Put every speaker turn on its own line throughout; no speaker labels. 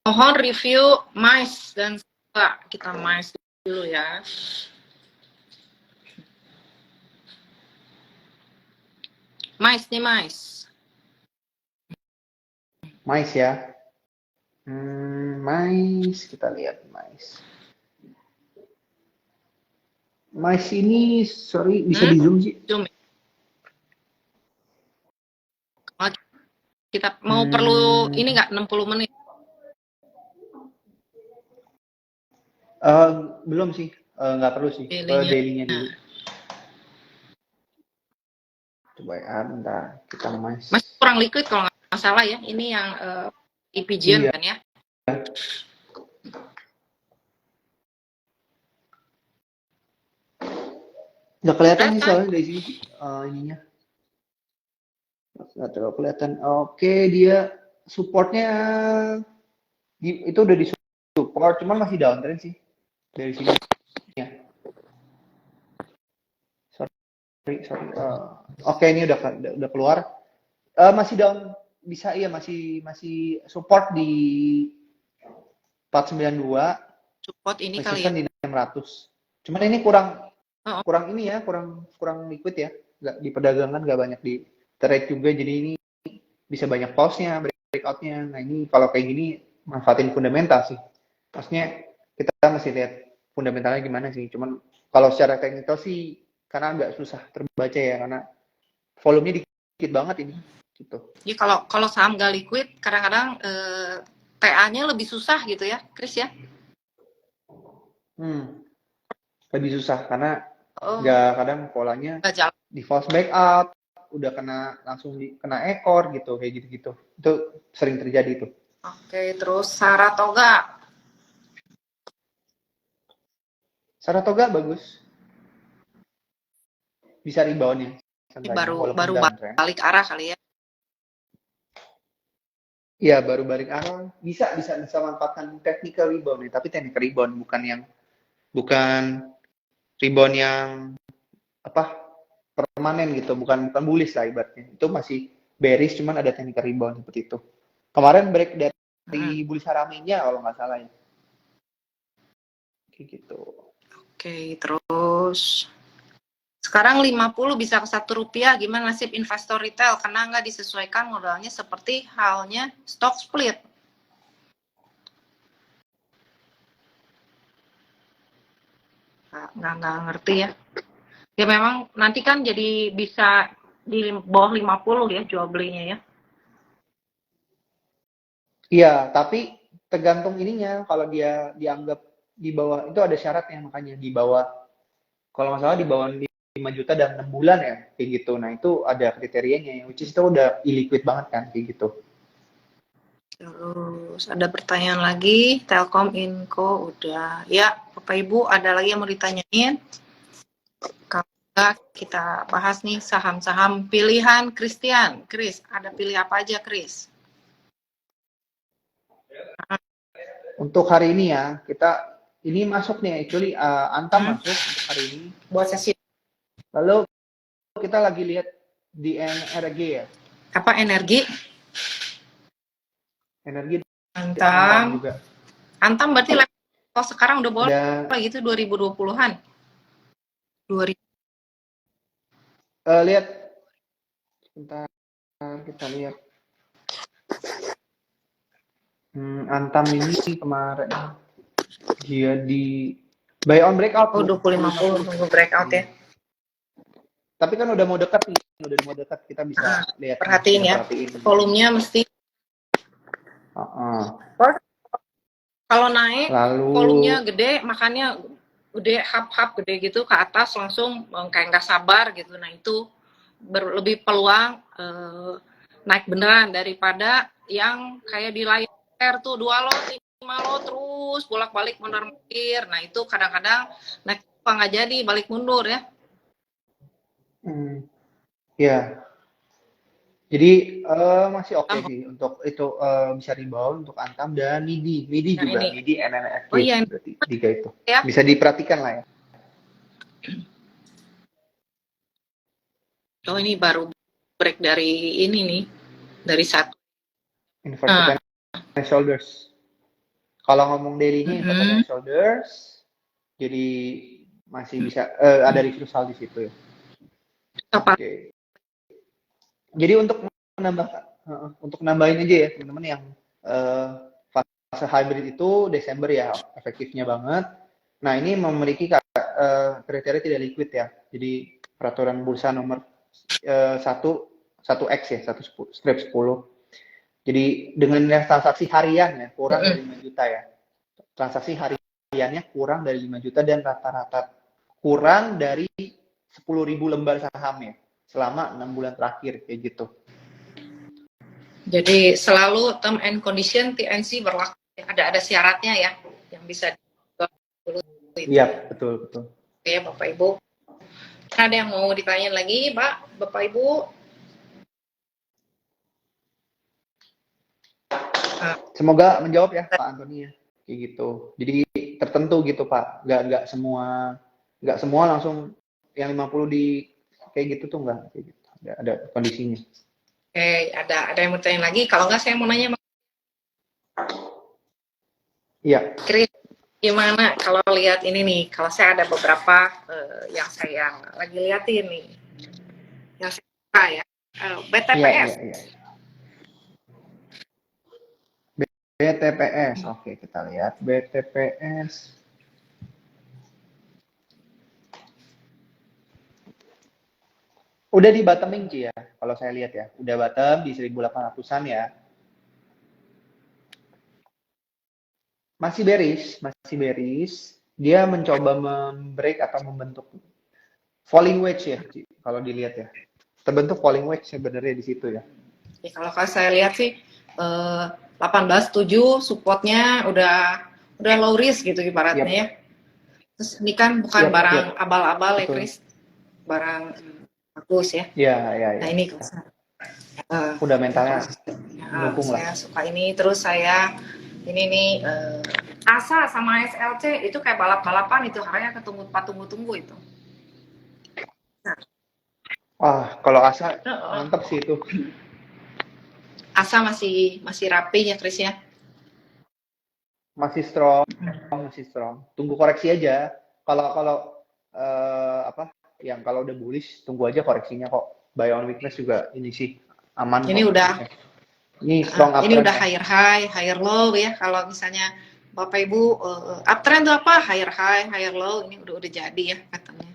Mohon review mice dan kita mice dulu ya. Mice nih mice.
Mice ya. Mice, kita lihat mice. Mice ini, sorry, bisa di zoom sih?
Zoom. Kita mau perlu ini nggak 60 menit?
Belum sih, nggak perlu sih. Dailynya dulu. Coba ya, bentar. Kita mice.
Masih kurang liquid kalau nggak salah ya. Ini yang Pigeon
Iya.
kan ya?
Nggak kelihatan sih soalnya dari sini ininya. Nggak terlalu kelihatan. Oke, dia supportnya itu udah di support, cuman masih downtrend sih dari sini. Ya. Sorry. Oke, ini udah keluar. Masih down, bisa iya masih support di 492.
Support ini kali
ya. Di 600. Cuman ini kurang ini ya, kurang liquid ya. Nggak di perdagangan nggak banyak di trade juga, jadi ini bisa banyak pause-nya, breakout-nya. Nah ini kalau kayak gini manfaatin fundamental sih. Maksudnya kita mesti lihat fundamentalnya gimana sih. Cuman kalau secara teknikal sih karena agak susah terbaca ya, karena volumenya dikit banget ini. Gitu.
Jadi kalau saham nggak liquid, kadang-kadang TA-nya lebih susah gitu ya, Chris ya?
Lebih susah karena nggak kadang polanya di false back up, udah langsung kena ekor gitu, kayak gitu-gitu. Itu sering terjadi tuh.
Oke, terus Saratoga.
Saratoga bagus. Bisa rebound-nya.
Baru balik arah kali ya.
Iya, baru balik arah. Bisa manfaatkan technical rebound nih, tapi technical rebound bukan rebound yang permanen gitu, bukan bullish lah ibaratnya. Itu masih bearish, cuman ada technical rebound seperti itu. Kemarin break dari bullish haraminya kalau nggak salah ya. Kayak gitu.
Oke, terus sekarang 50 bisa ke Rp1. Gimana nasib investor retail? Karena nggak disesuaikan modalnya seperti halnya stock split. Nggak ngerti ya. Ya memang nanti kan jadi bisa di bawah 50 ya jual belinya ya.
Iya, tapi tergantung ininya. Kalau dia dianggap di bawah, itu ada syaratnya, makanya di bawah, kalau nggak salah di bawah 5 juta dan 6 bulan ya, kayak gitu. Nah itu ada kriterianya, which is itu udah illiquid banget kan, kayak gitu.
Terus ada pertanyaan lagi, Telkom Info udah. Ya, Bapak Ibu ada lagi yang mau ditanyain? Kalau kita bahas nih saham-saham pilihan Christian. Chris, ada pilih apa aja, Chris?
Untuk hari ini ya, kita ini masuk nih, actually Antam masuk untuk hari ini.
Buat sesi.
Lalu kita lagi lihat di NRG ya.
Apa energi?
Energi
Antam juga. Antam berarti level sekarang udah boleh gitu 2020-an. 2000.
Lihat. Bentar, kita lihat. Antam ini kemarin dia di buy on breakout.
2050 tunggu breakout ya.
Tapi kan udah mau dekat nih, kita bisa lihat.
Perhatiin ya, volumenya mesti. Kalau naik, volumenya gede, makannya gede, hap gede gitu ke atas langsung kayak nggak sabar gitu. Nah itu lebih peluang naik beneran daripada yang kayak di layar tuh 2 lot, 5 lot terus bolak-balik mundur-mandir. Nah itu kadang-kadang naik nggak jadi, balik mundur ya.
Ya, jadi masih oke sih untuk itu, bisa rebound untuk Antam dan MIDI juga, MIDI NNFG.
Oh iya,
berarti 3 itu ya. Bisa diperhatikan lah ya.
Oh ini baru break dari ini nih, dari satu.
Inverted shoulders. Kalau ngomong daily-nya inverted head and shoulders, jadi masih bisa ada reversal di situ ya. Oke. Jadi untuk nambahin aja ya teman-teman yang fase hybrid itu Desember ya efektifnya banget. Nah ini memiliki kriteria tidak liquid ya. Jadi peraturan bursa nomor 1X ya 1/10. Jadi dengan transaksi harian ya kurang dari 5 juta ya. Transaksi hariannya kurang dari 5 juta dan rata-rata kurang dari 10.000 lembar saham ya selama 6 bulan terakhir kayak gitu.
Jadi selalu term and condition TNC berlaku. Ada syaratnya ya yang bisa dulu.
Iya, betul.
Oke, Bapak Ibu. Ada yang mau ditanyain lagi, Pak, Bapak Ibu?
Semoga menjawab ya Pak Antoni ya. Kayak gitu. Jadi tertentu gitu Pak. Nggak semua langsung yang 50 di kayak gitu tuh nggak kayak gitu. Ada kondisinya.
Oke, ada yang mau tanya lagi? Kalau nggak saya mau nanya.
Iya.
Chris, gimana kalau lihat ini nih? Kalau saya ada beberapa yang saya lagi liatin nih. Yang saya suka ya. BTPS.
Iya. BTPS. Oke, kita lihat BTPS. Udah di bottoming Ci ya, kalau saya lihat ya. Udah bottom di 1.800-an ya. Masih bearish. Dia mencoba membreak atau membentuk falling wedge ya, Ci, kalau dilihat ya. Terbentuk falling wedge sebenarnya di situ ya.
Ya, kalau saya lihat sih 18.7 supportnya udah low risk gitu ibaratnya ya. Terus ini kan bukan barang abal-abal ya Chris, barang bagus ya.
Iya.
Nah ini
fundamentalnya mendukung lah.
Saya suka ini, terus saya ini nih ASA sama SLC itu kayak balap-balapan itu, harganya tunggu itu. Nah.
Wah, kalau ASA mantap sih itu.
ASA masih rapi ya Chris ya.
Masih strong. Tunggu koreksi aja. Kalau yang kalau udah bullish tunggu aja koreksinya kok. Buy on weakness juga ini sih aman.
Ini
kok.
udah
ini strong
ini udah higher high, higher low ya. Kalau misalnya Bapak Ibu uptrend tuh apa? Higher high, higher low, ini udah jadi ya katanya.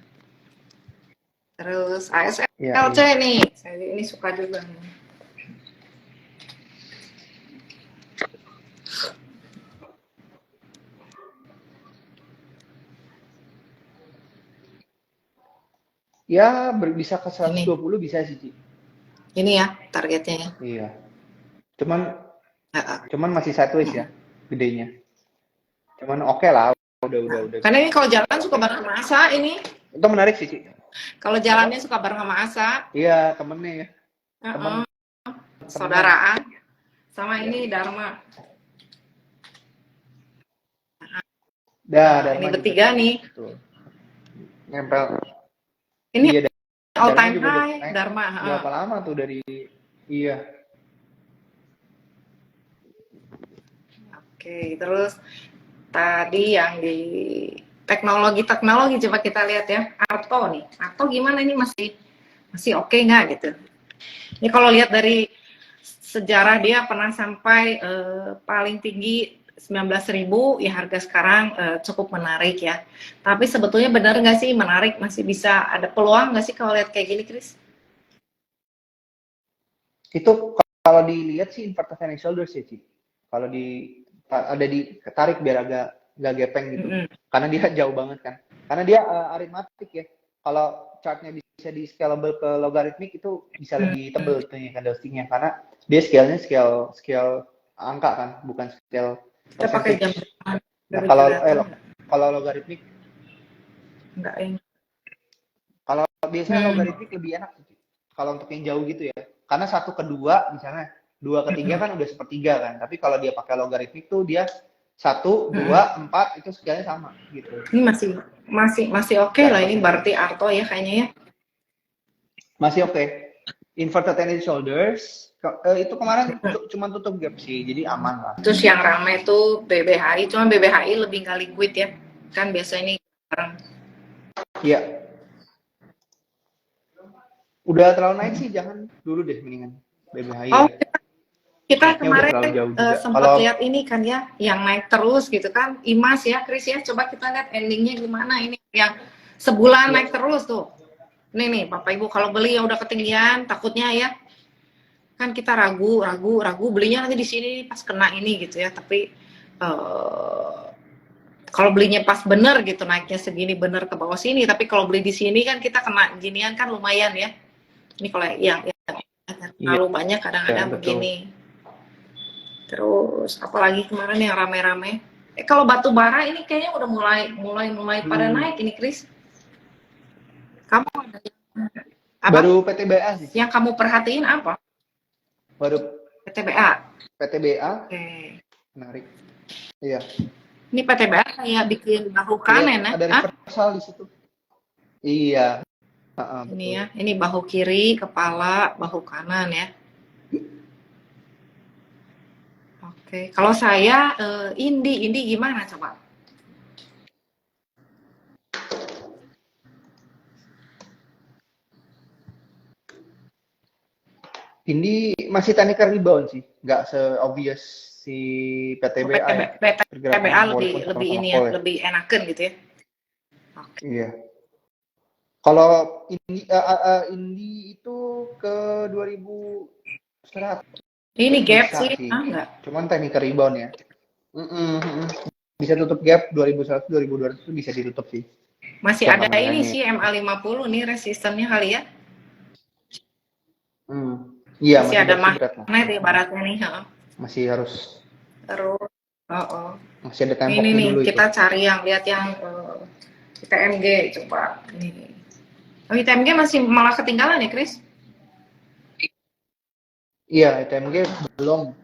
Terus ASLC nih, saya ini suka juga nih.
Ya, bisa ke 120 ini. Bisa sih, Ci.
Ini ya targetnya ya.
Iya. Cuman masih sideways ya, gedenya. Cuman oke lah, udah.
Karena ini kalau jalan suka bareng sama ASA ini.
Itu menarik sih, Ci.
Kalau jalannya suka bareng sama ASA.
Iya, temennya ya. Temen.
Saudaraan. Sama ini Dharma. Ini bertiga nih.
Betul. Nempel.
Ini all time high Dharma.
Berapa lama tuh dari
Oke, terus tadi yang di teknologi coba kita lihat ya. Arto nih. Arto gimana ini masih oke nggak gitu? Ini kalau lihat dari sejarah dia pernah sampai paling tinggi 19.000 ya, harga sekarang cukup menarik ya. Tapi sebetulnya benar nggak sih menarik, masih bisa ada peluang nggak sih kalau lihat kayak gini, Chris?
Itu kalau dilihat sih inverted head and shoulders ya, Ci. Kalau ada ditarik biar agak nggak gepeng gitu. Karena dia jauh banget kan. Karena dia aritmatik ya. Kalau chartnya bisa di scalable ke logaritmik itu bisa lebih tebel tuh ya candlesticknya, karena dia scale-nya scale angka kan, bukan scale
kita pakai jam.
Nah, kalau logaritmik
enggak yang.
Kalau biasanya logaritmik lebih enak sih. Kalau untuk yang jauh gitu ya. Karena 1 ke 2 misalnya, 2 ke 3 kan udah sepertiga kan. Tapi kalau dia pakai logaritmik tuh dia 1, 2, 4 itu scale-nya sama gitu.
Ini masih oke lah ini berarti Arto ya kayaknya ya.
Masih oke. Inverted head and shoulders Itu kemarin cuma tutup gap sih, jadi aman lah.
Terus yang ramai tuh BBHI, cuma BBHI lebih nggak liquid ya, kan biasa ini sekarang.
Iya. Udah terlalu naik sih, jangan dulu deh mendingan BBHI
Oh,
ya.
kita
Naiknya udah terlalu
kemarin
jauh juga.
sempat lihat ini kan ya, yang naik terus gitu kan, IMAS ya, Chris ya. Coba kita lihat endingnya gimana ini, yang sebulan naik terus tuh. Nih Bapak Ibu, kalau beli yang udah ketinggian, takutnya ya, kan kita ragu belinya nanti di sini pas kena ini gitu ya. Tapi kalau belinya pas bener gitu, naiknya segini bener ke bawah sini. Tapi kalau beli di sini kan kita kena ginian kan lumayan ya. Ini kalau yang terlalu banyak kadang-kadang begini. Terus apalagi kemarin yang rame-rame. Kalau batu bara ini kayaknya udah mulai pada naik ini, Chris. Kamu ada apa?
Baru PTBA sih.
Yang kamu perhatiin apa?
Baru
PTBA.
PTBA.
Oke.
Menarik. Iya.
Ini PTBA kayak bikin bahu kanan ya?
Ada reversal di situ. Iya.
Ini ya, ini bahu kiri, kepala, bahu kanan ya. Oke, kalau saya Indi gimana coba?
Indi masih technical rebound sih, nggak se-obvious si PTBA.
PTBA lebih ini ya, lebih enakan gitu ya.
Okay. Iya. Kalau Indi itu ke 2100.
Ini gap sih, enggak.
Cuman technical rebound ya. Bisa tutup gap 2100 2200 itu bisa ditutup sih.
Masih ada ini sih MA50 nih resistennya kali ya.
Iya,
masih ada magnet ibaratnya nih,
masih harus.
Terus,
masih ada tempok
ini nih
dulu
kita
itu.
cari yang lihat yang ITMG coba. Nih. ITMG masih malah ketinggalan ya, Chris?
Iya, ITMG belum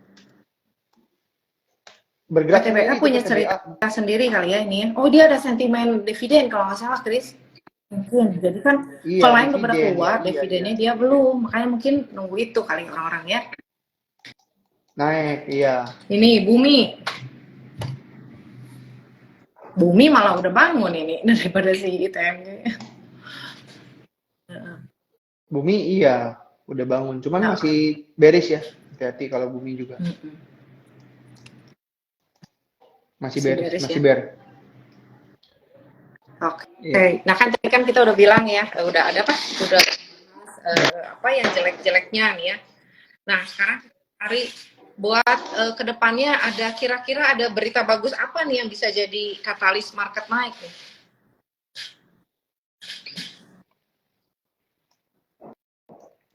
bergerak.
PTBA punya cerita sendiri kali ya ini. Oh, dia ada sentimen dividen kalau nggak salah, Chris. Mungkin jadi kan kalau lain udah keluar dividennya dia belum, makanya mungkin nunggu itu kali orang-orang ya.
Naik, iya.
Ini Bumi malah udah bangun ini daripada si ITMG.
Bumi iya udah bangun, cuman masih bearish ya. Hati-hati kalau Bumi juga. Masih bearish, masih bear.
Oke. Nah kan tadi kan kita udah bilang ya, udah ada apa? Udah apa yang jelek-jeleknya nih ya. Nah sekarang cari buat kedepannya ada kira-kira ada berita bagus apa nih yang bisa jadi katalis market naik nih?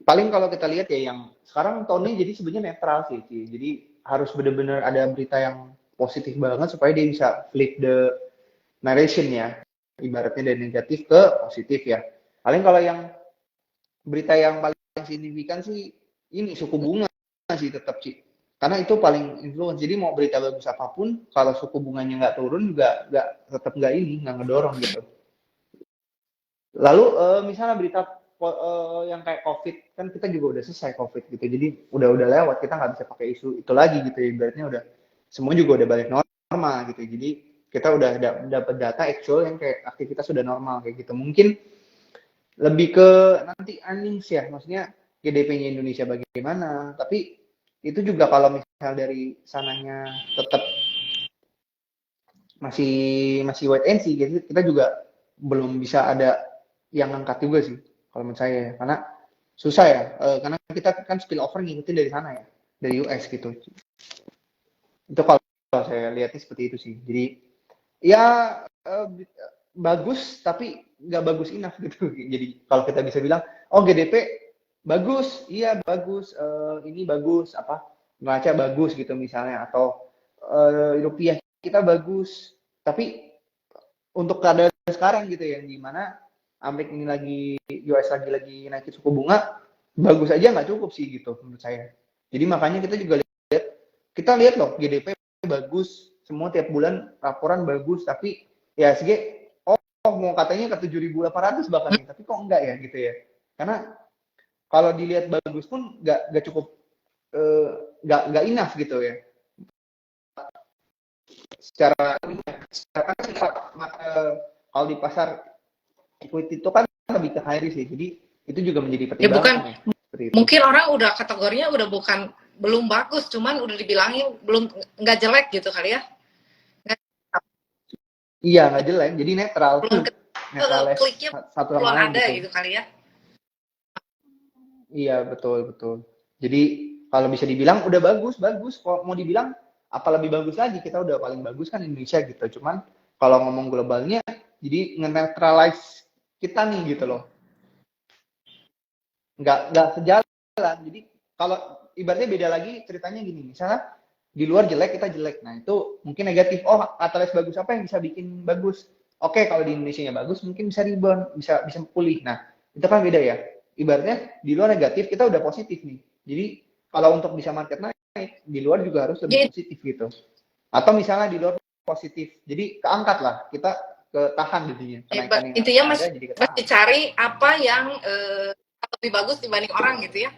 Paling kalau kita lihat ya yang sekarang tahun ini jadi sebenarnya netral sih. Jadi harus benar-benar ada berita yang positif banget supaya dia bisa flip the narration ya. Ibaratnya dari negatif ke positif ya. Paling kalau yang berita yang paling signifikan sih ini suku bunga sih tetap sih. Karena itu paling influence. Jadi mau berita bagus apapun, kalau suku bunganya nggak turun juga tetap nggak ngedorong gitu. Lalu misalnya berita yang kayak COVID, kan kita juga udah selesai COVID gitu. Jadi udah lewat, kita nggak bisa pakai isu itu lagi gitu ya. Ibaratnya udah semua juga udah balik normal gitu. Jadi kita udah dapat data actual yang kayak aktivitas sudah normal kayak gitu. Mungkin lebih ke nanti earnings ya, maksudnya GDP-nya Indonesia bagaimana. Tapi itu juga kalau misal dari sananya tetap masih wait and see, jadi kita juga belum bisa ada yang ngangkat juga sih kalau menurut saya ya. Karena susah ya, karena kita kan spill over ngikutin dari sana ya, dari US gitu. Itu kalau saya lihatnya seperti itu sih. Jadi ya bagus tapi nggak bagus enough gitu. Jadi kalau kita bisa bilang, oh GDP bagus, iya bagus, ini bagus, apa neraca bagus gitu misalnya, atau rupiah kita bagus, tapi untuk keadaan sekarang gitu ya, gimana Amerika ini lagi, US lagi naikin suku bunga, bagus aja nggak cukup sih gitu menurut saya. Jadi makanya kita juga lihat loh GDP bagus, semua tiap bulan laporan bagus, tapi IHSG mau katanya ke 7.800 bahkan nih, tapi kok enggak ya gitu ya. Karena kalau dilihat bagus pun nggak cukup nggak enough gitu ya. Secara kalau di pasar equity itu kan lebih ke high risk sih, jadi itu juga menjadi pertimbangan.
Bukan, mungkin orang udah kategorinya udah bukan belum bagus, cuman udah dibilangin belum nggak jelek gitu kali ya.
Iya, nggak jelek, jadi netral.
Netral kliknya
satu sama lain
ada gitu kali ya.
Iya, betul. Jadi kalau bisa dibilang udah bagus. Kalau mau dibilang apa lebih bagus lagi, kita udah paling bagus kan Indonesia gitu. Cuman kalau ngomong globalnya, jadi nge-neutralize kita nih gitu loh. Nggak sejalan. Jadi kalau ibaratnya beda lagi ceritanya gini, misalnya di luar jelek, kita jelek. Nah, itu mungkin negatif. Oh, katalis bagus apa yang bisa bikin bagus? Oke, kalau di Indonesia-nya bagus, mungkin bisa rebound, bisa pulih. Nah, itu kan beda ya. Ibaratnya di luar negatif, kita udah positif nih. Jadi, kalau untuk bisa market naik, di luar juga harus lebih positif gitu. Atau misalnya di luar positif, jadi keangkat lah, kita ketahan jadinya.
Intinya masih cari apa yang lebih bagus dibanding orang gitu ya.